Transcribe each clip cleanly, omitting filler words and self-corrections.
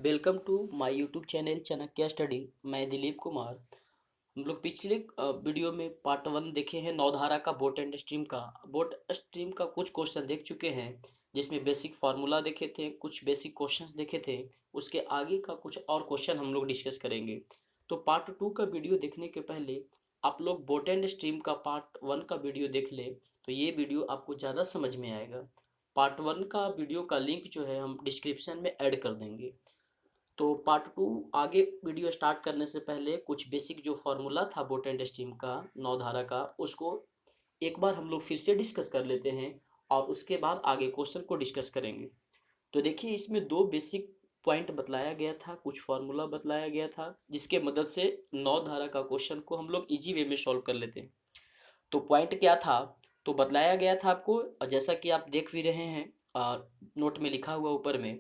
Welcome to my YouTube channel Chanakya study. मैं दिलीप कुमार। हम लोग पिछले वीडियो में पार्ट 1 देखे हैं नौधारा का बोट स्ट्रीम का कुछ क्वेश्चन देख चुके हैं, जिसमें बेसिक फार्मूला देखे थे, कुछ बेसिक क्वेश्चंस देखे थे। उसके आगे का कुछ और क्वेश्चन हम लोग डिस्कस करेंगे। तो पार्ट 2 का वीडियो देखने के पहले आप लोग बोट एंड स्ट्रीम का पार्ट 1 का वीडियो देख ले, तो ये वीडियो आपको ज़्यादा समझ में आएगा। पार्ट 1 का वीडियो का लिंक जो है हम डिस्क्रिप्शन में ऐड कर देंगे। तो पार्ट 2 आगे वीडियो स्टार्ट करने से पहले कुछ बेसिक जो फार्मूला था बोट एंड स्ट्रीम का नौधारा का, उसको एक बार हम लोग फिर से डिस्कस कर लेते हैं और उसके बाद आगे क्वेश्चन को डिस्कस करेंगे। तो देखिए, इसमें दो बेसिक पॉइंट बतलाया गया था, कुछ फार्मूला बतलाया गया था, जिसके मदद से नौधारा का क्वेश्चन को हम लोग इजी वे में सॉल्व कर लेते हैं। तो पॉइंट क्या था, तो बतलाया गया था आपको, और जैसा कि आप देख भी रहे हैं नोट में लिखा हुआ ऊपर में,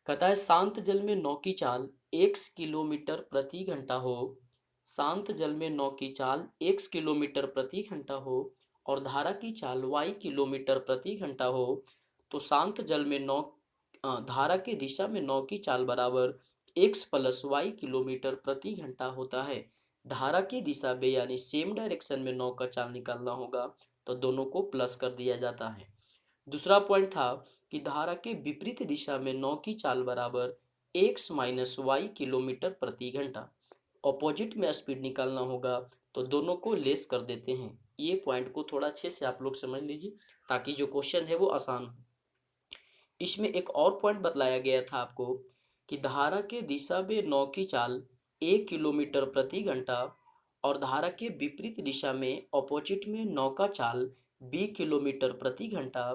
कहता है शांत जल में नौ की चाल x किलोमीटर प्रति घंटा हो। शांत जल में नौ की चाल x किलोमीटर प्रति घंटा हो और धारा की चाल y किलोमीटर प्रति घंटा हो। तो शांत जल में धारा की दिशा में नौ की चाल बराबर x प्लस वाई किलोमीटर प्रति घंटा होता है। धारा की दिशा में यानी सेम डायरेक्शन में नौ का चाल निकालना होगा, तो दोनों को प्लस कर दिया जाता है। दूसरा पॉइंट था कि धारा के विपरीत दिशा में नौ की चाल बराबर x माइनस वाई किलोमीटर प्रति घंटा। ऑपोजिट में स्पीड निकालना होगा, तो दोनों को लेस कर देते हैं। ये पॉइंट को थोड़ा अच्छे से आप लोग समझ लीजिए, ताकि जो क्वेश्चन है वो आसान हो। इसमें एक और पॉइंट बतलाया गया था आपको कि धारा के दिशा में नौ की चाल 1 किलोमीटर प्रति घंटा और धारा के विपरीत दिशा में ऑपोजिट में नौ का चाल 20 किलोमीटर प्रति घंटा।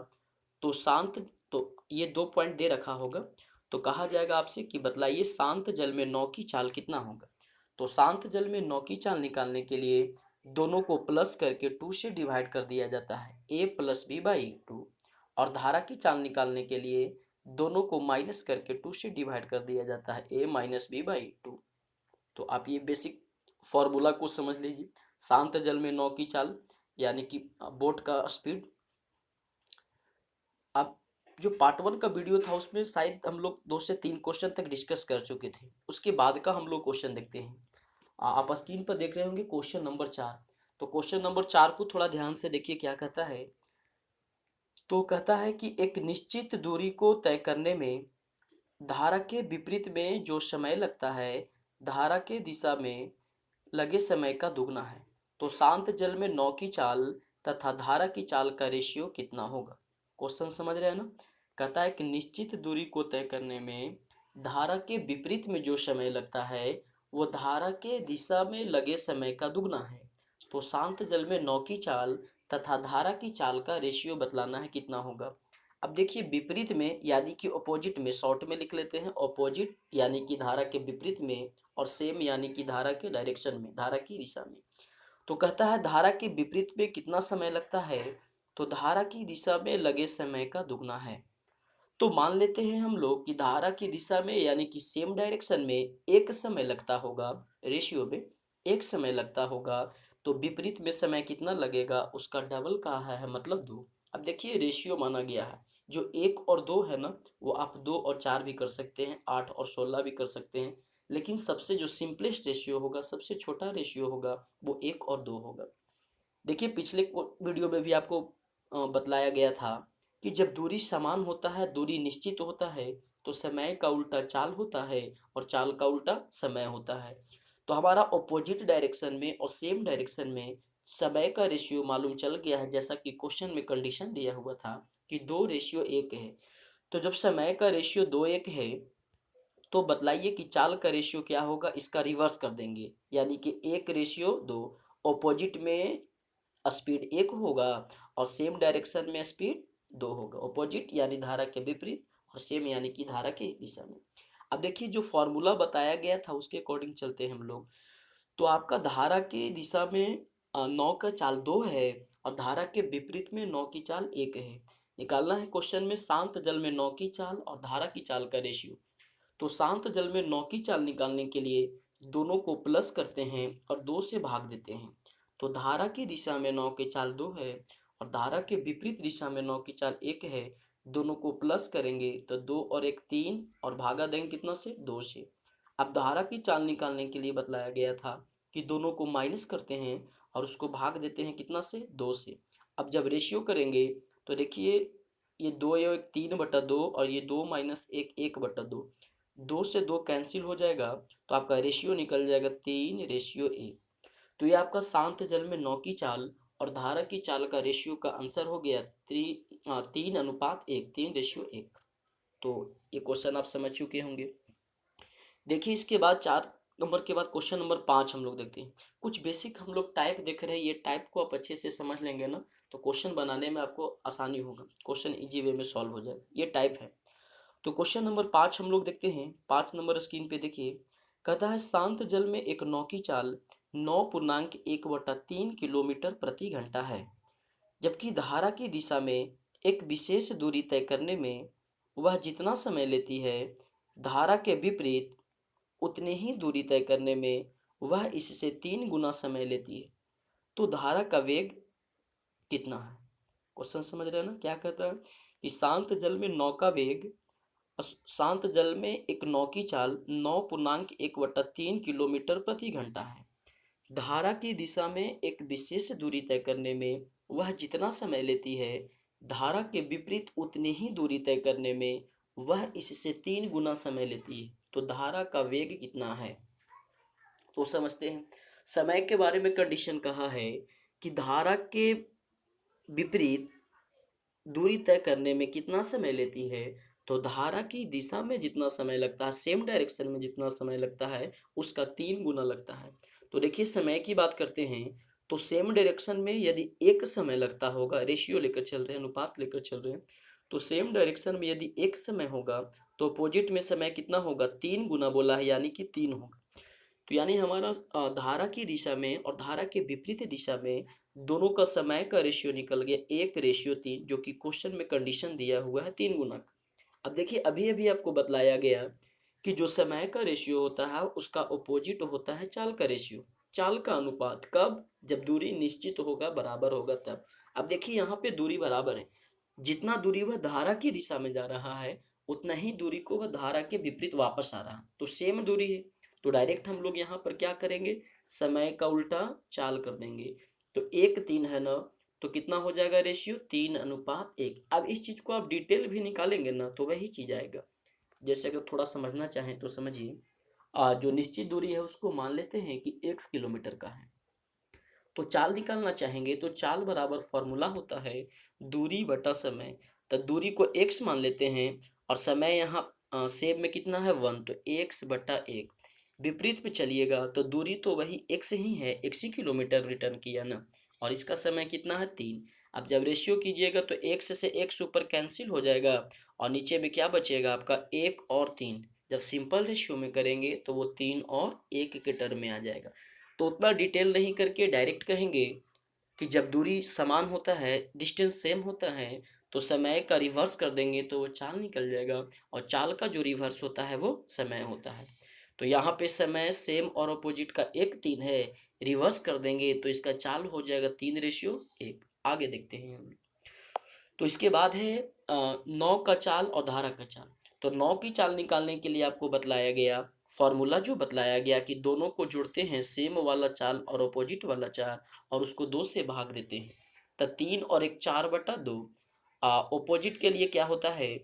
तो शांत तो ये दो पॉइंट दे रखा होगा, तो कहा जाएगा आपसे कि बतलाइए शांत जल में नौ की चाल कितना होगा। तो शांत जल में नौ की चाल निकालने के लिए दोनों को प्लस करके 2 से डिवाइड कर दिया जाता है, a प्लस बी बाई 2। और धारा की चाल निकालने के लिए दोनों को माइनस करके 2 से डिवाइड कर दिया जाता है, a माइनस बी बाई 2। तो आप ये बेसिक फॉर्मूला को समझ लीजिए। शांत जल में नौ की चाल यानी कि बोट का स्पीड। अब जो पार्ट 1 का वीडियो था उसमें शायद हम लोग 2 से 3 क्वेश्चन तक डिस्कस कर चुके थे। उसके बाद का हम लोग क्वेश्चन देखते हैं। आप स्क्रीन पर देख रहे होंगे क्वेश्चन नंबर 4। तो क्वेश्चन नंबर 4 को थोड़ा ध्यान से देखिए क्या कहता है। तो कहता है कि एक निश्चित दूरी को तय करने में धारा के विपरीत में जो समय लगता है, धारा के दिशा में लगे समय का दुगना है। तो शांत जल में नौ की चाल तथा धारा की चाल का रेशियो कितना होगा। क्वेश्चन समझ रहे हैं ना। कहता है कि निश्चित दूरी को तय करने में धारा के विपरीत में जो समय लगता है वो धारा के दिशा में लगे समय का दुगना है। तो शांत जल में नौ की चाल तथा धारा की चाल का रेशियो बतलाना है कितना होगा। अब देखिए, विपरीत में यानी कि ऑपोजिट में, शॉर्ट में लिख लेते हैं, ऑपोजिट यानी कि धारा के विपरीत में, और सेम यानी कि धारा के डायरेक्शन में, धारा की दिशा में। तो कहता है धारा के विपरीत में कितना समय लगता है, तो धारा की दिशा में लगे समय का दुगना है। तो मान लेते हैं हम लोग कि धारा की दिशा में यानी कि सेम डायरेक्शन में एक समय लगता होगा, रेशियो में एक समय लगता होगा, तो विपरीत में समय कितना लगेगा उसका डबल कहा है, मतलब 2। अब देखिए, रेशियो माना गया है, जो 1 और 2 है ना, वो आप 2 और 4 भी कर सकते हैं, 8 और 16 भी कर सकते हैं, लेकिन सबसे जो सिंपलेस्ट रेशियो होगा, सबसे छोटा रेशियो होगा, वो 1 और 2 होगा। देखिए, पिछले वीडियो में भी आपको बतलाया गया था कि जब दूरी समान होता है, दूरी निश्चित होता है, तो समय का उल्टा चाल होता है और चाल का उल्टा समय होता है। तो हमारा ऑपोजिट डायरेक्शन में और सेम डायरेक्शन में समय का रेशियो मालूम चल गया है, जैसा कि क्वेश्चन में कंडीशन दिया हुआ था कि 2:1 है। तो जब समय का रेशियो 2:1 है, तो बतलाइए कि चाल का रेशियो क्या होगा, इसका रिवर्स कर देंगे, यानी कि 1:2। ऑपोजिट में स्पीड 1 होगा और सेम डायरेक्शन में स्पीड 2 होगा। ऑपोजिट यानी धारा के विपरीत और सेम यानी कि धारा की दिशा में। अब देखिए, जो फॉर्मूला बताया गया था उसके अकॉर्डिंग चलते हैं हम लोग। तो आपका धारा की दिशा में नौ का चाल 2 है और धारा के विपरीत में नौ की चाल 1 है। निकालना है क्वेश्चन में शांत जल में नौ की चाल और धारा की चाल का रेशियो। तो शांत जल में नौ की चाल निकालने के लिए दोनों को प्लस करते हैं और 2 से भाग देते हैं। तो धारा की दिशा में नौ की चाल 2 है और धारा के विपरीत दिशा में नौ की चाल 1 है। दोनों को प्लस करेंगे तो 2 और 1 3 और भागा देंगे कितना से 2 से। अब धारा की चाल निकालने के लिए बतलाया गया था कि दोनों को माइनस करते हैं और उसको भाग देते हैं कितना से 2 से। अब जब रेशियो करेंगे तो देखिए ये 2 या 1 3/2 और ये 2 माइनस 1 1/2, 2 से 2 कैंसिल हो जाएगा तो आपका रेशियो निकल जाएगा 3:1। तो ये आपका शांत जल में नौ की चाल और धारा की चाल का रेशियो का आंसर हो गया 3:1, 3:1। तो ये क्वेश्चन आप समझ चुके होंगे। देखिए इसके बाद 4 नंबर के बाद क्वेश्चन नंबर 5 हम लोग देखते हैं। कुछ बेसिक हम लोग टाइप देख रहे हैं, ये टाइप को आप अच्छे से समझ लेंगे ना तो क्वेश्चन बनाने में आपको आसानी होगा, क्वेश्चन इजी वे में सॉल्व हो जाएगा। ये टाइप है। तो क्वेश्चन नंबर 5 हम लोग देखते हैं। 5 नंबर स्क्रीन पे देखिए, कहता है शांत जल में एक नौ की चाल 9.1/3 किलोमीटर प्रति घंटा है, जबकि धारा की दिशा में एक विशेष दूरी तय करने में वह जितना समय लेती है, धारा के विपरीत उतनी ही दूरी तय करने में वह इससे 3 गुना समय लेती है। तो धारा का वेग कितना है? क्वेश्चन समझ रहे हैं ना? क्या कहता है कि शांत जल में नौ का वेग, शांत जल में एक नौ की चाल 9.1/3 किलोमीटर प्रति घंटा है। धारा की दिशा में एक विशेष दूरी तय करने में वह जितना समय लेती है, धारा के विपरीत उतनी ही दूरी तय करने में वह इससे 3 गुना समय लेती है। तो धारा का वेग कितना है? तो समझते हैं। समय के बारे में कंडीशन कहा है कि धारा के विपरीत दूरी तय करने में कितना समय लेती है, तो धारा की दिशा में जितना समय लगता है, सेम डायरेक्शन में जितना समय लगता है उसका 3 गुना लगता है। तो देखिए समय की बात करते हैं तो सेम डायरेक्शन में यदि एक समय लगता होगा, रेशियो लेकर चल रहे हैं, अनुपात लेकर चल रहे हैं, तो सेम डायरेक्शन में यदि एक समय होगा तो अपोजिट में समय कितना होगा, 3 गुना बोला है, यानी कि 3 होगा। तो यानी हमारा धारा की दिशा में और धारा के विपरीत दिशा में दोनों का समय का रेशियो निकल गया 1:3, जो कि क्वेश्चन में कंडीशन दिया हुआ है 3 गुना का। अब देखिए अभी अभी आपको बतलाया गया कि जो समय का रेशियो होता है उसका अपोजिट होता है चाल का रेशियो, चाल का अनुपात। कब? जब दूरी निश्चित होगा, बराबर होगा तब। अब देखिए यहाँ पे दूरी बराबर है, जितना दूरी वह धारा की दिशा में जा रहा है उतना ही दूरी को वह धारा के विपरीत वापस आ रहा है, तो सेम दूरी है। तो डायरेक्ट हम लोग यहाँ पर क्या करेंगे, समय का उल्टा चाल कर देंगे। तो 1:3 है ना, तो कितना हो जाएगा रेशियो, 3:1। अब इस चीज को आप डिटेल भी निकालेंगे ना तो वही चीज आएगा। जैसे अगर थोड़ा समझना चाहें तो समझिए, जो निश्चित दूरी है उसको मान लेते हैं कि x किलोमीटर का है। तो चाल निकालना चाहेंगे तो चाल बराबर फॉर्मूला होता है दूरी बटा समय। तो दूरी को x मान लेते हैं और समय यहाँ सेब में कितना है 1, तो x/1। विपरीत पे चलिएगा तो दूरी तो वही x ही है, x ही किलोमीटर रिटर्न किया ना, और इसका समय कितना है 3। अब जब रेशियो कीजिएगा तो x से x ऊपर कैंसिल हो जाएगा और नीचे में क्या बचेगा आपका 1 और 3। जब सिंपल रेशियो में करेंगे तो वो 3 और 1 के टर्म में आ जाएगा। तो उतना डिटेल नहीं करके डायरेक्ट कहेंगे कि जब दूरी समान होता है, डिस्टेंस सेम होता है, तो समय का रिवर्स कर देंगे तो वो चाल निकल जाएगा, और चाल का जो रिवर्स होता है वो समय होता है। तो यहाँ पे समय सेम और अपोजिट का 1:3 है, रिवर्स कर देंगे तो इसका चाल हो जाएगा 3:1। आगे देखते हैं हम। तो इसके बाद है नौ का चाल और धारा का चाल। तो नौ की चाल निकालने के लिए आपको बतलाया गया फॉर्मूला, जो बतलाया गया कि दोनों को जोड़ते हैं सेम वाला चाल और अपोजिट वाला चाल और उसको 2 से भाग देते हैं। तो 3 और 1 4/2। अपोजिट के लिए क्या होता है,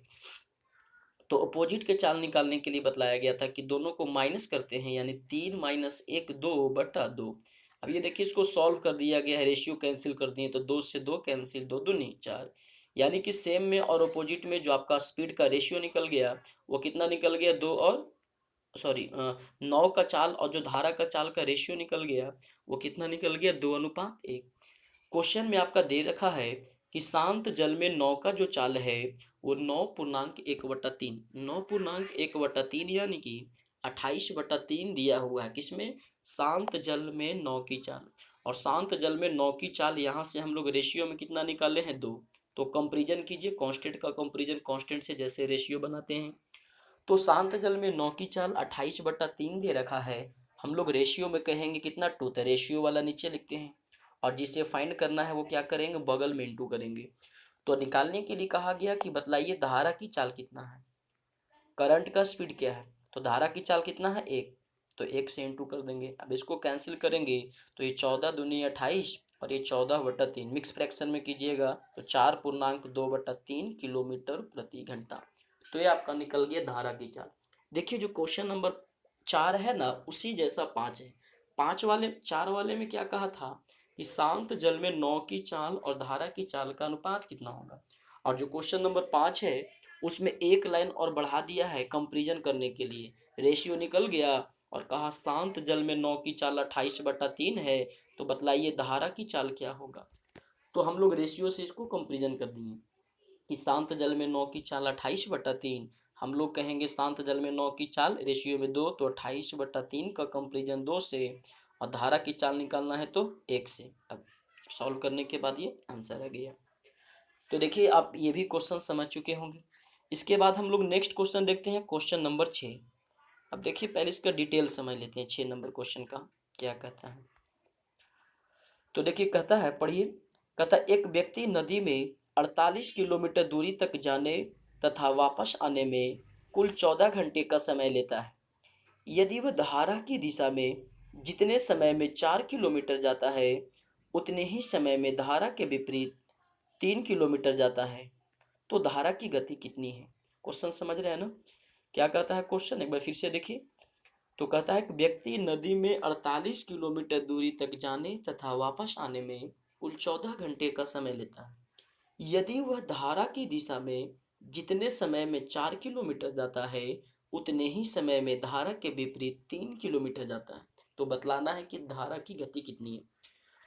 तो अपोजिट के चाल निकालने के लिए बतलाया गया था कि दोनों को माइनस करते हैं, यानी 3 - 1 2/2। अब ये देखिए इसको सॉल्व कर दिया गया है, रेशियो कैंसिल कर दिए तो 2 से 2 कैंसिल, 2 दूनी 4। यानी कि सेम में और अपोजिट में जो आपका स्पीड का रेशियो निकल गया वो कितना निकल गया, 2 और सॉरी 9 का चाल और जो धारा का चाल का रेशियो निकल गया वो कितना निकल गया, 2:1। क्वेश्चन में आपका दे रखा है कि शांत जल में नौ का जो चाल है वो 9.1/3, 9.1/3 यानी कि 28/3 दिया हुआ है। किसमें? शांत जल में नौ की चाल। और शांत जल में नौ की चाल यहाँ से हम लोग रेशियो में कितना निकाले हैं, 2। तो कंपेरिजन कीजिए, कांस्टेंट का कंपेरिजन कांस्टेंट से जैसे रेशियो बनाते हैं। तो शांत जल में नौ की चाल 28/3 दे रखा है, हम लोग रेशियो में कहेंगे कितना, 2। तो रेशियो वाला नीचे लिखते हैं और जिसे फाइंड करना है वो क्या करेंगे, बगल में इंटू करेंगे। तो निकालने के लिए कहा गया कि बतलाइए धारा की चाल कितना है, करंट का स्पीड क्या है। तो धारा की चाल कितना है 1, तो 1 से इंटू कर देंगे। अब इसको कैंसिल करेंगे तो ये 14 दूनी 28 और ये 14/3 मिक्स फ्रैक्शन में कीजिएगा तो 4.2/3 किलोमीटर प्रति घंटा। तो ये आपका निकल गया धारा की चाल। देखिए जो क्वेश्चन नंबर 4 है ना उसी जैसा 5 है। 4 वाले में क्या कहा था कि शांत जल में 9 की चाल और धारा की चाल का अनुपात कितना होगा। और जो क्वेश्चन नंबर 5 है उसमें एक लाइन और बढ़ा दिया है कंपैरिजन करने के लिए, रेशियो निकल गया और कहा शांत जल में 9 की चाल 28/3 है, तो बतलाइए धारा की चाल क्या होगा। तो हम लोग रेशियो से इसको कंपैरिजन कर दिए कि शांत जल में 9 की चाल 28/3, हम लोग कहेंगे शांत जल में 9 की चाल रेशियो में 2, तो 28/3 का कंपैरिजन 2 से, और धारा की चाल निकालना है तो 1 से। अब सॉल्व करने के बाद ये आंसर आ गया। तो देखिए आप ये भी क्वेश्चन समझ चुके होंगे। इसके बाद हम लोग नेक्स्ट क्वेश्चन देखते हैं, क्वेश्चन नंबर 6। अब देखिए पहले इसका डिटेल समझ लेते हैं 6 नंबर क्वेश्चन का क्या कहता है। तो देखिए कहता है, पढ़िए। कहता है एक व्यक्ति नदी में 48 किलोमीटर दूरी तक जाने तथा वापस आने में कुल 14 घंटे का समय लेता है। यदि वह धारा की दिशा में जितने समय में 4 किलोमीटर जाता है उतने ही समय में धारा के विपरीत 3 किलोमीटर जाता है, तो धारा की गति कितनी है। क्वेश्चन समझ रहे हैं ना, क्या कहता है क्वेश्चन, एक बार फिर से देखिए। तो कहता है कि व्यक्ति नदी में 48 किलोमीटर दूरी तक जाने तथा वापस आने में कुल 14 घंटे का समय लेता है। यदि वह धारा की दिशा में जितने समय में 4 किलोमीटर जाता है उतने ही समय में धारा के विपरीत 3 किलोमीटर जाता है, तो बतलाना है कि धारा की गति कितनी है।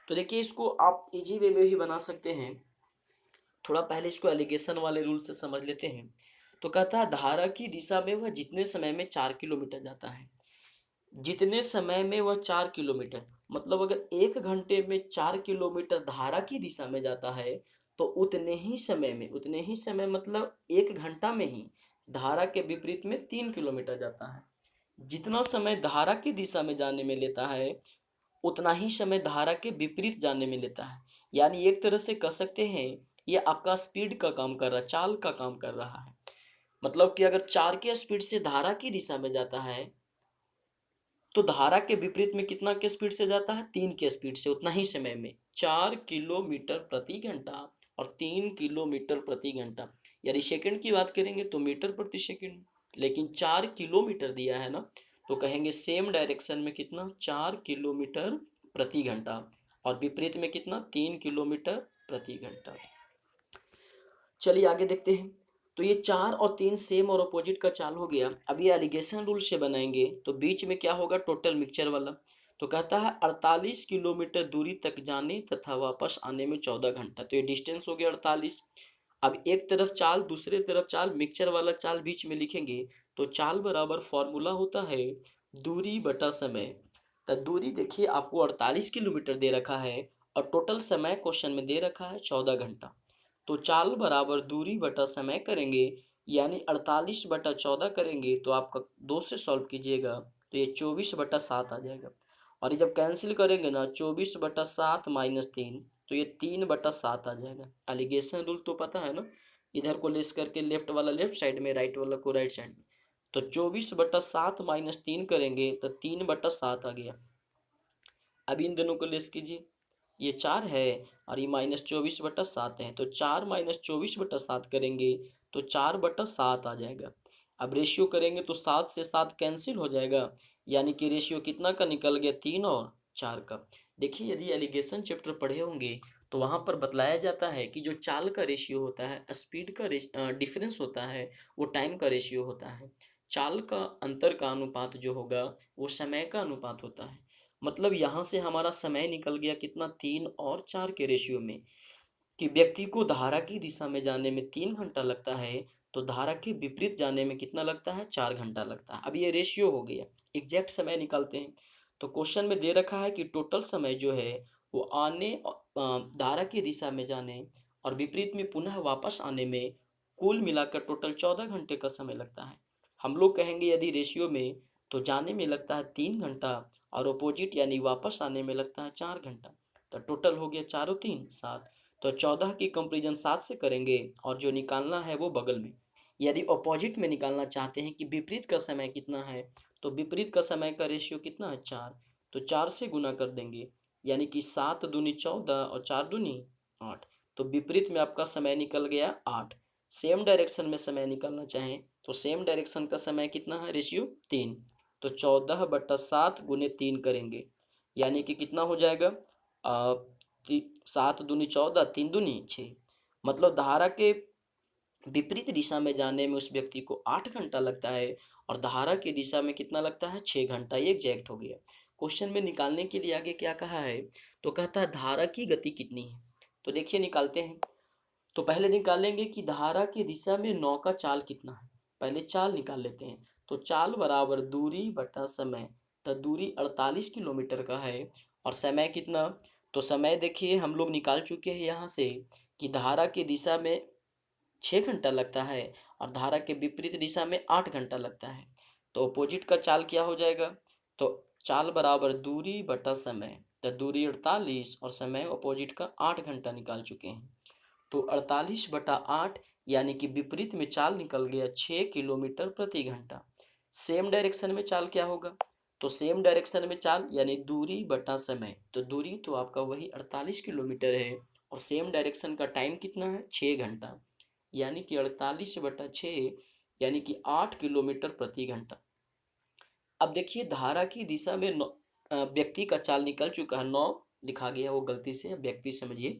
तो देखिए इसको आप इजी वे में भी बना सकते हैं। थोड़ा पहले इसको एलिगेशन वाले रूल से समझ लेते हैं। तो कहता है धारा की दिशा में वह जितने समय में 4 किलोमीटर जाता है, जितने समय में वह 4 किलोमीटर, मतलब अगर 1 घंटे में 4 किलोमीटर धारा की दिशा में जाता है तो उतने ही समय मतलब 1 घंटा में ही धारा के विपरीत में 3 किलोमीटर जाता है। जितना समय धारा की दिशा में जाने में लेता है उतना ही समय धारा के विपरीत जाने में लेता है। यानी एक तरह से कह सकते हैं ये आपका स्पीड का काम कर रहा है, चाल का काम कर रहा है। मतलब कि अगर 4 के स्पीड से धारा की दिशा में जाता है तो धारा के विपरीत में कितना के स्पीड से जाता है, 3 के स्पीड से, उतना ही समय में 4 किलोमीटर प्रति घंटा और 3 किलोमीटर प्रति घंटा। यानी सेकंड की बात करेंगे तो मीटर प्रति सेकंड, लेकिन 4 किलोमीटर दिया है ना तो कहेंगे सेम डायरेक्शन में कितना, 4 किलोमीटर प्रति घंटा, और विपरीत में कितना, 3 किलोमीटर प्रति घंटा। चलिए आगे देखते हैं। तो ये 4 और 3 सेम और अपोजिट का चाल हो गया। अब ये एलिगेशन रूल से बनाएंगे तो बीच में क्या होगा, टोटल मिक्सचर वाला। तो कहता है 48 किलोमीटर दूरी तक जाने तथा वापस आने में 14 घंटा, तो ये डिस्टेंस हो गया 48। अब एक तरफ चाल दूसरे तरफ चाल, मिक्सचर वाला चाल बीच में लिखेंगे तो चाल बराबर फॉर्मूला होता है दूरी बटा समय। तो दूरी देखिए आपको 48 किलोमीटर दे रखा है और टोटल समय क्वेश्चन में दे रखा है 14 घंटा। तो चाल बराबर दूरी बटा समय करेंगे, यानी 48/14 करेंगे तो आपका 2 से सॉल्व कीजिएगा तो ये 24/7 आ जाएगा। और ये जब कैंसिल करेंगे ना 24/7 -3 तो ये 3/7 आ जाएगा। एलिगेशन रूल तो पता है ना, इधर को लेस करके लेफ्ट वाला लेफ्ट साइड में, राइट वाला को राइट साइड में। तो 24/7 -3 करेंगे तो 3/7 आ गया। अब इन दोनों को लेस कीजिए, ये 4 है और ये -24/7 है, तो 4 -24/7 करेंगे तो 4/7 आ जाएगा। अब रेशियो करेंगे तो 7 से 7 कैंसिल हो जाएगा, यानी कि रेशियो कितना का निकल गया, 3 और 4 का। देखिए यदि एलिगेशन चैप्टर पढ़े होंगे तो वहाँ पर बतलाया जाता है कि जो चाल का रेशियो होता है, स्पीड का डिफरेंस होता है, वो टाइम का रेशियो होता है। चाल का अंतर का अनुपात जो होगा वो समय का अनुपात होता है। मतलब यहाँ से हमारा समय निकल गया कितना, 3 और 4 के रेशियो में। कि व्यक्ति को धारा की दिशा में जाने में 3 घंटा लगता है तो धारा के विपरीत जाने में कितना लगता है, 4 घंटा लगता है। अब ये रेशियो हो गया, एग्जैक्ट समय निकालते हैं। तो क्वेश्चन में दे रखा है कि टोटल समय जो है वो धारा की दिशा में जाने और विपरीत में पुनः वापस आने में कुल मिलाकर टोटल 14 घंटे का समय लगता है। हम लोग कहेंगे यदि रेशियो में तो जाने में लगता है 3 घंटा और अपोजिट यानी वापस आने में लगता है 4 घंटा। तो टोटल हो गया 4 और 3 7, तो 14 की कंपेरिजन 7 से करेंगे और जो निकालना है वो बगल में। यदि अपोजिट में निकालना चाहते हैं कि विपरीत का समय कितना है, तो विपरीत का समय का रेशियो कितना है 4, तो 4 से गुना कर देंगे, यानी कि 7 दूनी 14 और 4 दूनी 8। तो विपरीत में आपका समय निकल गया 8। सेम डायरेक्शन में समय निकालना चाहें तो सेम डायरेक्शन का समय कितना है रेशियो 3। तो 14/7 गुने 3 करेंगे, यानी कि कितना हो जाएगा 7 दूनी 14, 3 दूनी 6। मतलब धारा के विपरीत दिशा में जाने में उस व्यक्ति को 8 घंटा लगता है और धारा की दिशा में कितना लगता है 6 घंटा। ये एग्जैक्ट हो गया। क्वेश्चन में निकालने के लिए आगे क्या कहा है, तो कहता है धारा की गति कितनी है। तो देखिए निकालते हैं। तो पहले निकालेंगे कि धारा की दिशा में नौ का चाल कितना है। पहले चाल निकाल लेते हैं। तो चाल बराबर दूरी बटा समय। तो दूरी 48 किलोमीटर का है और समय कितना, तो समय देखिए हम लोग निकाल चुके हैं यहाँ से कि धारा की दिशा में 6 घंटा लगता है और धारा के विपरीत दिशा में 8 घंटा लगता है। तो अपोजिट का चाल क्या हो जाएगा, तो चाल बराबर दूरी बटा समय। तो दूरी 48 और समय अपोजिट का 8 घंटा निकाल चुके हैं। तो 48/8 यानी कि विपरीत में चाल निकल गया 6 किलोमीटर प्रति घंटा। सेम डायरेक्शन में चाल क्या होगा, तो सेम डायरेक्शन में चाल यानी दूरी बटा समय। तो दूरी तो आपका वही 48 किलोमीटर है और सेम डायरेक्शन का टाइम कितना है 6 घंटा, यानी कि 48/6 यानी कि 8 किलोमीटर प्रति घंटा। अब देखिए धारा की दिशा में व्यक्ति का चाल निकल चुका है 9 लिखा गया, वो गलती से व्यक्ति समझिए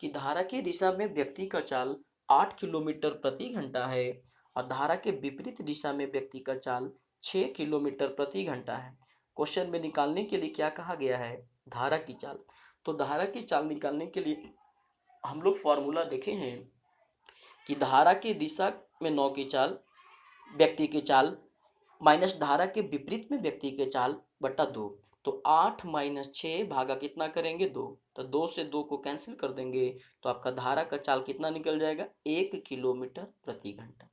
कि धारा की दिशा में व्यक्ति का चाल 8 किलोमीटर प्रति घंटा है और धारा के विपरीत दिशा में व्यक्ति का चाल 6 किलोमीटर प्रति घंटा है। क्वेश्चन में निकालने के लिए क्या कहा गया है, धारा की चाल। तो धारा की चाल निकालने के लिए हम लोग फॉर्मूला देखे हैं कि धारा की दिशा में 9 की चाल व्यक्ति की चाल माइनस धारा के विपरीत में व्यक्ति के चाल बटा 2। तो 8 माइनस 6 भागा कितना करेंगे 2। तो 2 से 2 को कैंसिल कर देंगे तो आपका धारा का चाल कितना निकल जाएगा 1 किलोमीटर प्रति घंटा।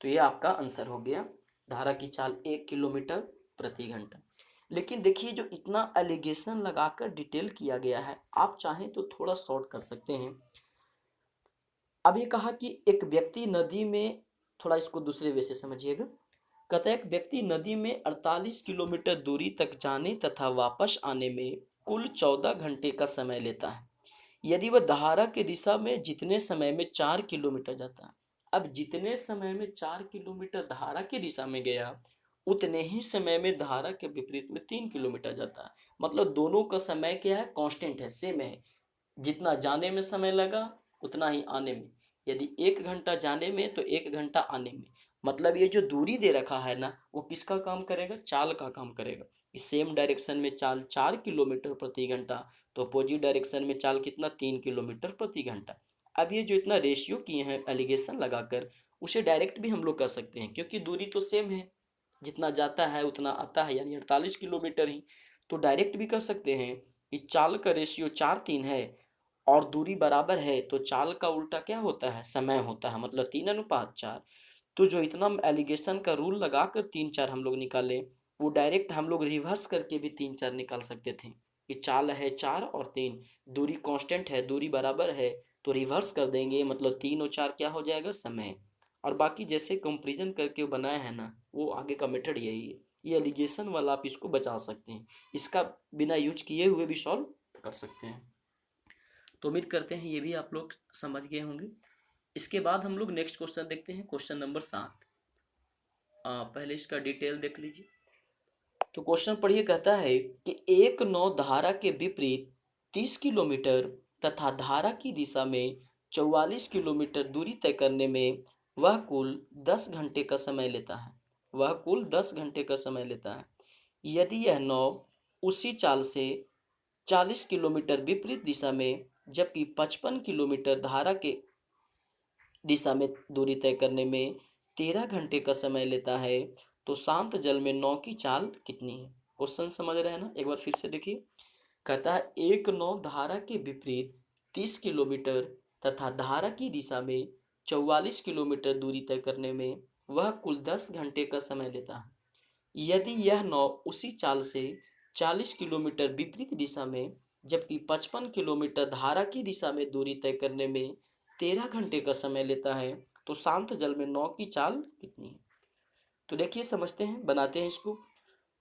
तो ये आपका आंसर हो गया, धारा की चाल 1 किलोमीटर प्रति घंटा। लेकिन देखिए जो इतना एलिगेशन लगाकर डिटेल किया गया है, आप चाहें तो थोड़ा शॉर्ट कर सकते हैं। अब ये कहा कि एक व्यक्ति नदी में, थोड़ा इसको दूसरे वे से समझिएगा। कहता है एक व्यक्ति नदी में 48 किलोमीटर दूरी तक जाने तथा वापस आने में कुल 14 घंटे का समय लेता है, यदि वह धारा की दिशा में जितने समय में 4 किलोमीटर जाता है। अब जितने समय में 4 किलोमीटर धारा की दिशा में गया, उतने ही समय में धारा के विपरीत में 3 किलोमीटर जाता है। मतलब दोनों का समय क्या है, कांस्टेंट है, सेम है। जितना जाने में समय लगा उतना ही आने में। यदि 1 घंटा जाने में तो 1 घंटा आने में। मतलब ये जो दूरी दे रखा है ना, वो किसका काम करेगा, चाल का काम करेगा। इस सेम डायरेक्शन में चाल 4 किलोमीटर प्रति घंटा, तो अपोजिट डायरेक्शन में चाल कितना 3 किलोमीटर प्रति घंटा। अब ये जो इतना रेशियो किए हैं एलिगेशन लगाकर, उसे डायरेक्ट भी हम लोग कर सकते हैं क्योंकि दूरी तो सेम है, जितना जाता है उतना आता है, यानी 48 किलोमीटर ही। तो डायरेक्ट भी कर सकते हैं कि चाल का रेशियो 4:3 है और दूरी बराबर है, तो चाल का उल्टा क्या होता है, समय होता है, मतलब 3:4। तो जो इतना एलिगेशन का रूल लगाकर 3-4 हम लोग निकाले, वो डायरेक्ट हम लोग रिवर्स करके भी 3-4 निकाल सकते थे कि चाल है 4 और 3, दूरी कांस्टेंट है, दूरी बराबर है, तो रिवर्स कर देंगे, मतलब 3 और 4 क्या हो जाएगा समय। और बाकी जैसे कंपेरिजन करके बनाया है ना, वो आगे का मेथड यही है। ये एलिगेशन वाला आप इसको बचा सकते हैं, इसका बिना यूज किए हुए भी सॉल्व कर सकते हैं। तो उम्मीद करते हैं ये भी आप लोग समझ गए होंगे। इसके बाद हम लोग नेक्स्ट क्वेश्चन देखते हैं, क्वेश्चन नंबर 7। पहले इसका डिटेल देख लीजिए। तो क्वेश्चन पढ़िए, कहता है कि एक नौ धारा के विपरीत 30 किलोमीटर तथा धारा की दिशा में 44 किलोमीटर दूरी तय करने में वह कुल 10 घंटे का समय लेता है। वह कुल 10 घंटे का समय लेता है यदि यह नौ उसी चाल से 40 किलोमीटर विपरीत दिशा में, जबकि 55 किलोमीटर धारा के दिशा में दूरी तय करने में 13 घंटे का समय लेता है, तो शांत जल में नौ की चाल कितनी है। क्वेश्चन समझ रहे हैं ना, एक बार फिर से देखिए। कहता है एक नौ धारा के विपरीत 30 किलोमीटर तथा धारा की दिशा में 44 किलोमीटर दूरी तय करने में वह कुल 10 घंटे का समय लेता है यदि यह नौ उसी चाल से 40 किलोमीटर विपरीत दिशा में, जबकि 55 किलोमीटर धारा की दिशा में दूरी तय करने में 13 घंटे का समय लेता है, तो शांत जल में नौ की चाल कितनी है? तो देखिए समझते हैं, बनाते हैं इसको।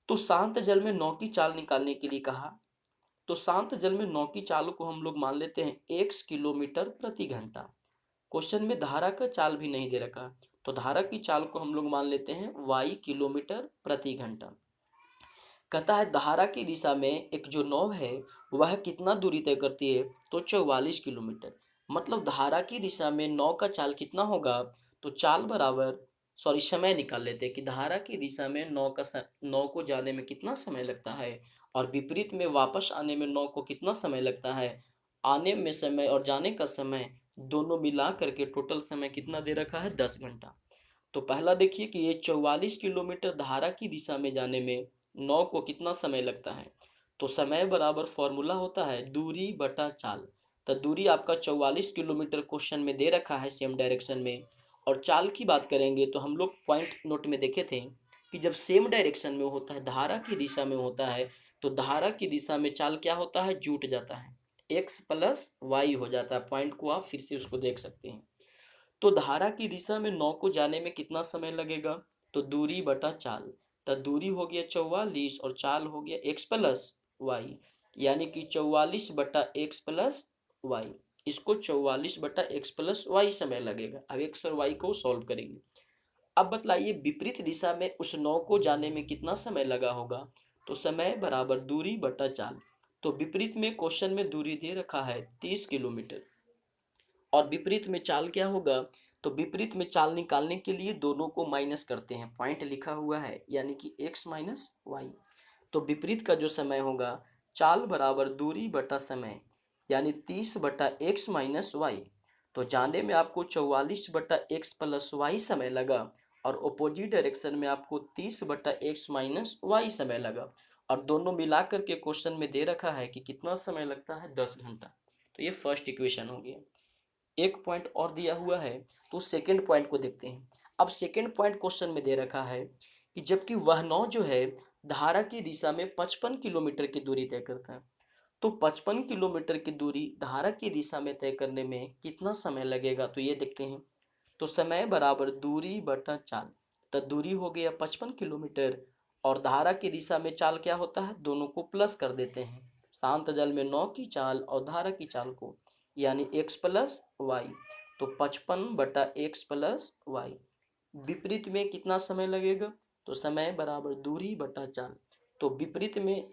तो शांत जल में नौ की चाल निकालने के लिए कहा, तो शांत जल में नौ की चाल को हम लोग मान लेते हैं x किलोमीटर प्रति घंटा। क्वेश्चन में धारा का चाल भी नहीं दे रखा, तो धारा की चाल को हम लोग मान लेते हैं y किलोमीटर प्रति घंटा। कहता है धारा की दिशा में एक जो नौ है वह कितना दूरी तय करती है, तो 44 किलोमीटर। मतलब धारा की दिशा में नौ का चाल कितना होगा, तो चाल बराबर, सॉरी समय निकाल लेते हैं कि धारा की दिशा में नौ को जाने में कितना समय लगता है और विपरीत में वापस आने में नौ को कितना समय लगता है। आने में समय और जाने का समय दोनों मिला करके टोटल समय कितना दे रखा है, 10 घंटा। तो पहला देखिए कि ये 44 किलोमीटर धारा की दिशा में जाने में नौ को कितना समय लगता है। तो समय बराबर फॉर्मूला होता है दूरी बटा चाल। तो दूरी आपका 44 किलोमीटर क्वेश्चन में दे रखा है सेम डायरेक्शन में। और चाल की बात करेंगे तो हम लोग पॉइंट नोट में देखे थे कि जब सेम डायरेक्शन में होता है, धारा की दिशा में होता है, तो धारा की दिशा में चाल क्या होता है, जुट जाता है, एक्स प्लस वाई हो जाता है। पॉइंट को आप फिर से उसको देख सकते हैं। तो धारा की दिशा में नौ को जाने में कितना समय लगेगा, तो दूरी बटा चाल। तो दूरी हो गया 44 और चाल हो गया एक्स प्लस वाई, यानी कि 44/x+y। इसको 44/x+y समय लगेगा। अब एक्स और वाई को सॉल्व करेंगे। अब बतलाइए विपरीत दिशा में उस नौ को जाने में कितना समय लगा होगा, तो समय बराबर दूरी बटा चाल। तो विपरीत में क्वेश्चन में दूरी दे रखा है 30 किलोमीटर और विपरीत में चाल क्या होगा, तो विपरीत में चाल निकालने के लिए दोनों को माइनस करते हैं, पॉइंट लिखा हुआ है यानी कि x माइनस वाई। तो विपरीत का जो समय होगा, चाल बराबर दूरी बटा समय, यानी 30/x-y। तो जाने में आपको 44/x+y समय लगा और अपोजिट डायरेक्शन में आपको 30/x-y समय लगा। और दोनों मिलाकर के क्वेश्चन में दे रखा है कि कितना समय लगता है, 10 घंटा। तो ये फर्स्ट इक्वेशन हो गया। एक पॉइंट और दिया हुआ है, तो सेकंड पॉइंट को देखते हैं। अब सेकंड पॉइंट क्वेश्चन में दे रखा है कि जबकि वह नौ जो है धारा की दिशा में 55 किलोमीटर की दूरी तय करता है, तो 55 किलोमीटर की दूरी धारा की दिशा में तय करने में कितना समय लगेगा, तो ये देखते हैं। तो समय बराबर दूरी बटा चाल। तो दूरी हो गया 55 किलोमीटर और धारा की दिशा में चाल क्या होता है, दोनों को प्लस कर देते हैं, शांत जल में नौ की चाल और धारा की चाल को, यानी x प्लस वाई। तो 55/x+y। विपरीत में कितना समय लगेगा, तो समय बराबर दूरी बटा चाल। तो विपरीत में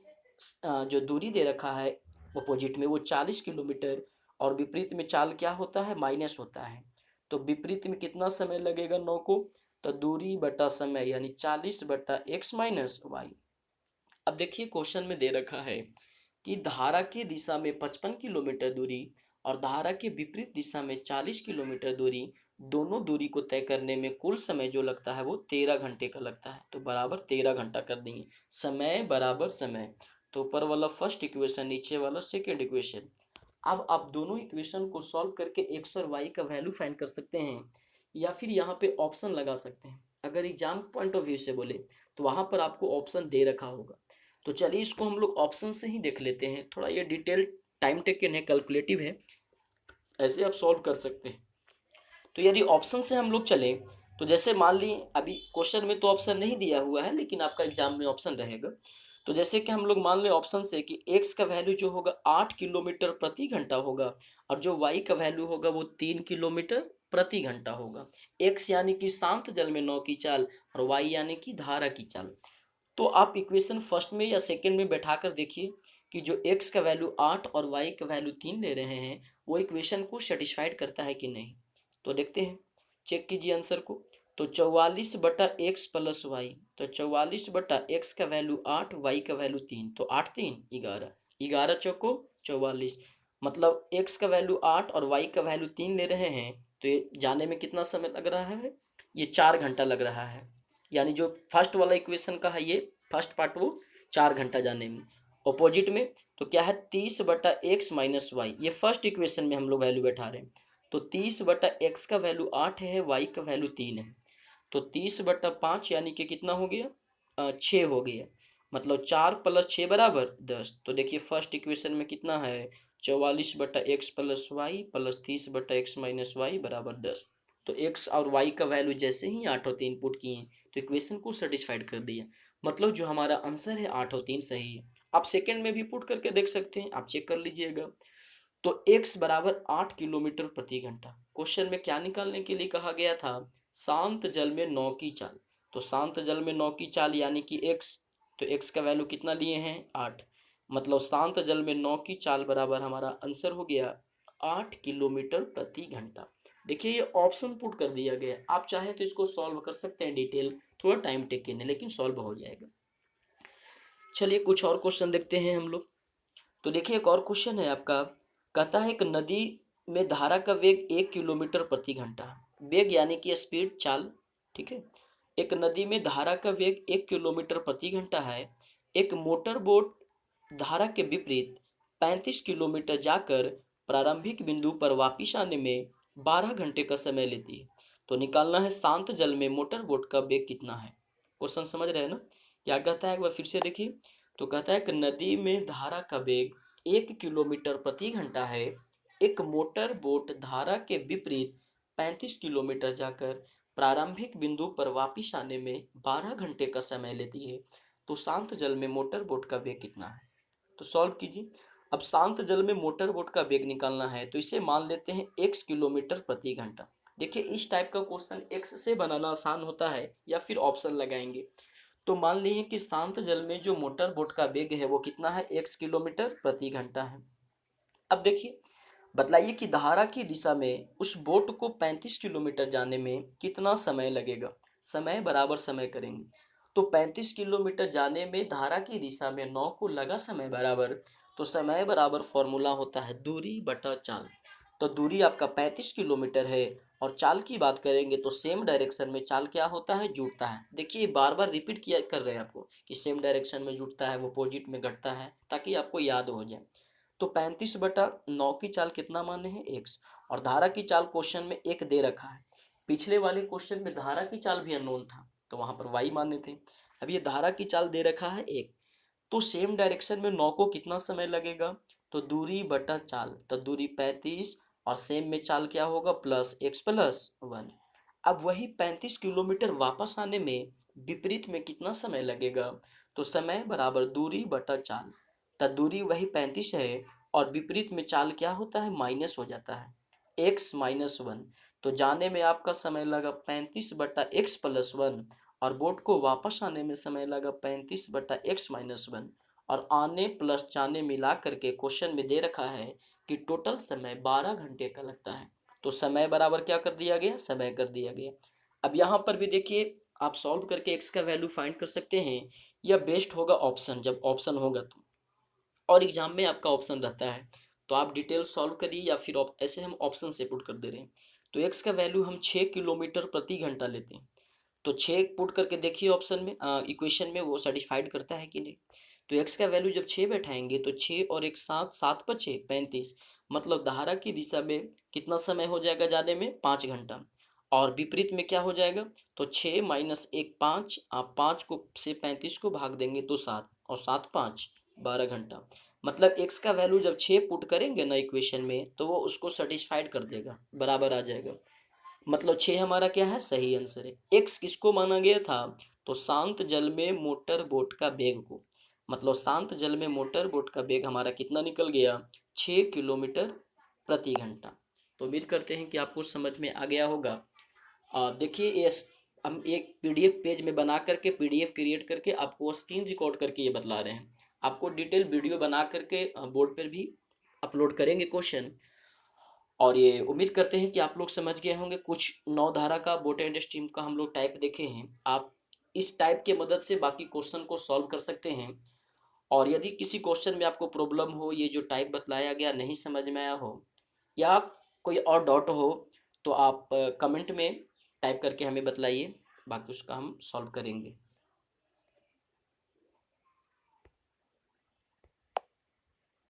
जो दूरी दे रखा है अपोजिट में वो 40 किलोमीटर और विपरीत में चाल क्या होता है, माइनस होता है। तो विपरीत में कितना समय लगेगा नौ को, तो दूरी बटा समय यानी 40/x-y। अब देखिए क्वेश्चन में दे रखा है कि धारा की दिशा में 55 किलोमीटर दूरी और धारा के विपरीत दिशा में 40 किलोमीटर दूरी, दोनों दूरी को तय करने में कुल समय जो लगता है वो 13 घंटे का लगता है। तो बराबर 13 घंटा कर देंगे, समय बराबर समय। तो ऊपर वाला फर्स्ट इक्वेशन, नीचे वाला सेकेंड इक्वेशन। अब आप दोनों इक्वेशन को सॉल्व करके एक्स और वाई का वैल्यू फाइंड कर सकते हैं या फिर यहाँ पे ऑप्शन लगा सकते हैं। अगर एग्जाम पॉइंट ऑफ व्यू से बोले तो वहाँ पर आपको ऑप्शन दे रखा होगा। तो चलिए इसको हम लोग ऑप्शन से ही देख लेते हैं। थोड़ा ये डिटेल टाइम टेकन है, कैलकुलेटिव है, ऐसे आप सॉल्व कर सकते हैं। तो यदि ऑप्शन से हम लोग चलें तो जैसे मान ली अभी क्वेश्चन में तो ऑप्शन नहीं दिया हुआ है लेकिन आपका एग्जाम में ऑप्शन रहेगा। तो जैसे कि हम लोग मान लें ऑप्शन से कि x का वैल्यू जो होगा 8 किलोमीटर प्रति घंटा होगा और जो y का वैल्यू होगा वो 3 किलोमीटर प्रति घंटा होगा। x यानी कि शांत जल में नौ की चाल और y यानी कि धारा की चाल। तो आप इक्वेशन फर्स्ट में या सेकंड में बैठा कर देखिए कि जो x का वैल्यू 8 और y का वैल्यू 3 ले रहे हैं वो इक्वेशन को सेटिस्फाइड करता है कि नहीं। तो देखते हैं, चेक कीजिए आंसर को। तो 44/x+y, तो 44/x का वैल्यू 8, y का वैल्यू 3, तो 8 3 11, 11 चौको 44। मतलब x का वैल्यू 8 और y का वैल्यू 3 ले रहे हैं, तो ये जाने में कितना समय लग रहा है, ये 4 घंटा लग रहा है। यानी जो फर्स्ट वाला इक्वेशन का है, ये फर्स्ट पार्ट वो 4 घंटा जाने में। ऑपोजिट में तो क्या है, 30/x-y, ये फर्स्ट इक्वेशन में हम लोग वैल्यू बैठा रहे हैं। तो 30/x का वैल्यू 8 है, y का वैल्यू 3 है। तो 30/5 यानी कि कितना हो गया, 6 हो गया। मतलब 4 प्लस 6 बराबर 10। तो देखिए फर्स्ट इक्वेशन में कितना है, 44/x plus Y plus 30/x minus Y बराबर 10। तो x और y का वैल्यू जैसे ही 8 और 3 पुट किए तो इक्वेशन को सेटिस्फाइड कर दिया। मतलब जो हमारा आंसर है 8 और 3 सही है। आप सेकंड में भी पुट करके देख सकते हैं, आप चेक कर लीजिएगा। तो x बराबर 8 किलोमीटर प्रति घंटा। क्वेश्चन में क्या निकालने के लिए कहा गया था, शांत जल में 9 की चाल। तो शांत जल में 9 की चाल यानी कि x, तो x का वैल्यू कितना लिए हैं 8। मतलब शांत जल में 9 की चाल बराबर हमारा आंसर हो गया 8 किलोमीटर प्रति घंटा। देखिए ये ऑप्शन पुट कर दिया गया है, आप चाहे तो इसको सॉल्व कर सकते हैं डिटेल, थोड़ा टाइम टेकिंग है लेकिन सॉल्व हो जाएगा। चलिए कुछ और क्वेश्चन देखते हैं हम लोग। तो देखिए एक और क्वेश्चन है आपका, कहता है एक नदी में धारा का वेग 1 किलोमीटर प्रति घंटा है। वेग यानी कि स्पीड, चाल, ठीक है। एक नदी में धारा का वेग 1 किलोमीटर प्रति घंटा है। एक मोटर बोट धारा के विपरीत 35 किलोमीटर जाकर प्रारंभिक बिंदु पर वापिस आने में 12 घंटे का समय लेती है। तो निकालना है शांत जल में मोटर बोट का वेग कितना है। क्वेश्चन समझ रहे हैं ना, क्या कहता है एक बार फिर से देखिए। तो कहता है कि नदी में धारा का वेग 1 किलोमीटर प्रति घंटा है। एक मोटर बोट धारा के विपरीत 35 किलोमीटर जाकर प्रारंभिक बिंदु पर वापिस आने में 12 घंटे का समय लेती है। तो शांत जल में मोटर बोट का वेग कितना है। तो सॉल्व कीजिए। अब शांत जल में मोटर बोट का वेग निकालना है तो इसे मान लेते हैं x किलोमीटर प्रति घंटा। देखिए इस टाइप का क्वेश्चन x से बनाना आसान होता है या फिर ऑप्शन लगाएंगे। तो मान लीजिए कि शांत जल में जो मोटर बोट का वेग है वो कितना है, x किलोमीटर प्रति घंटा है। अब देखिए बतलाइए कि धारा की दिशा में उस बोट को 35 किलोमीटर जाने में कितना समय लगेगा। समय बराबर समय करेंगे। तो 35 किलोमीटर जाने में धारा की दिशा में 9 को लगा समय बराबर, तो समय बराबर फॉर्मूला होता है दूरी बटा चाल। तो दूरी आपका 35 किलोमीटर है और चाल की बात करेंगे तो सेम डायरेक्शन में चाल क्या होता है, जुड़ता है। देखिए बार बार रिपीट किया कर रहे हैं आपको कि सेम डायरेक्शन में जुड़ता है, वो अपोजिट में घटता है, ताकि आपको याद हो जाए। तो 35/9 की चाल कितना माने हैं, एक्स। और धारा की चाल क्वेश्चन में एक दे रखा है। पिछले वाले क्वेश्चन में धारा की चाल भी अननोन था तो वहां पर वाई माने थे। अब ये धारा की चाल दे रखा है एक, तो सेम डायरेक्शन में 9 को कितना समय लगेगा, तो दूरी बटा चाल। तो दूरी 35 और सेम में चाल क्या होगा, प्लस एक्स प्लस 1। अब वही 35 किलोमीटर वापस आने में विपरीत में कितना समय लगेगा, तो समय बराबर दूरी बटा चाल। तो दूरी वही 35 है और विपरीत में चाल क्या होता है, माइनस हो जाता है, x-1। तो जाने में आपका समय लगा 35/x+1 और बोट को वापस आने में समय लगा 35/x-1। और आने प्लस जाने मिला करके क्वेश्चन में दे रखा है कि टोटल समय 12 घंटे का लगता है। तो समय बराबर क्या कर दिया गया, समय कर दिया गया। अब यहाँ पर भी देखिए आप सॉल्व करके x का वैल्यू फाइंड कर सकते हैं, या बेस्ट होगा ऑप्शन, जब ऑप्शन होगा तो। और एग्जाम में आपका ऑप्शन रहता है तो आप डिटेल सॉल्व करिए, या फिर ऐसे हम ऑप्शन से पुट कर दे रहे हैं। तो x का वैल्यू हम 6 किलोमीटर प्रति घंटा लेते हैं। तो 6 पुट करके देखिए ऑप्शन में, इक्वेशन में वो सेटिस्फाइड करता है कि नहीं। तो x का वैल्यू जब 6 बैठाएंगे तो 6 और एक साथ, 7 पर 6 35। मतलब धारा की दिशा में कितना समय हो जाएगा जाने में, 5 घंटा। और विपरीत में क्या हो जाएगा, तो 6 माइनस 1 5, आप 5 को से 35 को भाग देंगे तो 7, और 7 5 12 घंटा। मतलब x का वैल्यू जब 6 पुट करेंगे ना इक्वेशन में तो वो उसको सेटिस्फाइड कर देगा, बराबर आ जाएगा। मतलब 6 हमारा क्या है, सही आंसर है। x किसको माना गया था, तो शांत जल में मोटर बोट का वेग को। मतलब शांत जल में मोटर बोट का वेग हमारा कितना निकल गया, 6 किलोमीटर प्रति घंटा। तो उम्मीद करते हैं कि आपको समझ में आ गया होगा। देखिए ये हम एक पीडीएफ पेज में बना करके, पीडीएफ क्रिएट करके आपको स्क्रीन रिकॉर्ड करके ये बतला रहे हैं। आपको डिटेल वीडियो बना करके बोर्ड पर भी अपलोड करेंगे क्वेश्चन। और ये उम्मीद करते हैं कि आप लोग समझ गए होंगे। कुछ 9 धारा का बोट एंड स्ट्रीम का हम लोग टाइप देखे हैं, आप इस टाइप के मदद से बाकी क्वेश्चन को सॉल्व कर सकते हैं। और यदि किसी क्वेश्चन में आपको प्रॉब्लम हो, ये जो टाइप बतलाया गया नहीं समझ में आया हो, या कोई और डाउट हो, तो आप कमेंट में टाइप करके हमें बतलाइए, बाकी उसका हम सॉल्व करेंगे।